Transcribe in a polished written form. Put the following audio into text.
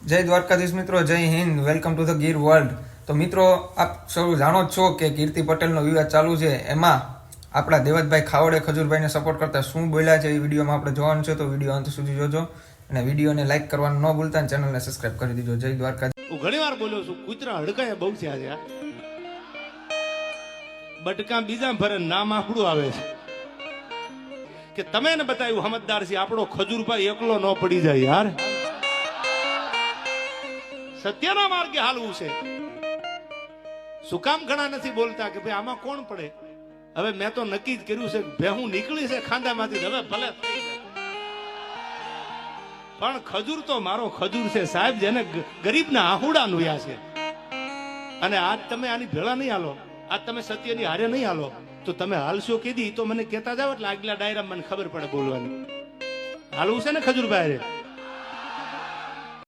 જય દ્વારકાધીશ મિત્રો, જય Hind, welcome to the Gir world. તો મિત્રો, આપ સૌ જાણો જ છો કે કીર્તિ પટેલનો વિવાદ ચાલુ છે. એમાં આપણા દેવતભાઈ ખાવડે ખજૂરભાઈને સપોર્ટ કરતા શું બોલ્યા છે એ વિડીયોમાં આપણે જોવાનું છે. તો વિડીયો અંત સુધી જોજો અને વિડીયોને લાઈક કરવાનું ન ભૂલતા અને ચેનલને સબસ્ક્રાઇબ કરી દીજો. જય દ્વારકાધીશ. હું ઘણી વાર બોલ્યો છું, કૂતરા હડકાયા બહુ થયા છે. બટકા બીજા ભરે નામ આપણું આવે છે કે તમે ને બતાવ્યું સમજદાર છે. આપણો ખજૂરભાઈ એકલો ન પડી જાય યાર. સત્યના માર્ગે હાલવું છે. શું કામ ઘણા નથી બોલતા કે ભાઈ આમાં કોણ પડે? હવે મેં તો નક્કી જ કર્યું છે, ભેહું નીકળી છે ખાંદામાંથી, હવે ભલે થઈ જાય. પણ ખજૂર તો મારો ખજૂર છે સાહેબ, જેને ગરીબના આહુડા નુયા છે. અને આજ તમે આની ભેળા નહીં હાલો, આજ તમે સત્યની હારે નહીં હાલો, તો તમે હાલશો કીધી તો મને કહેતા જાવ એટલે આગલા ડાયરામાં મને ખબર પડે બોલવાની. હાલવું છે ને ખજૂરભાઈ?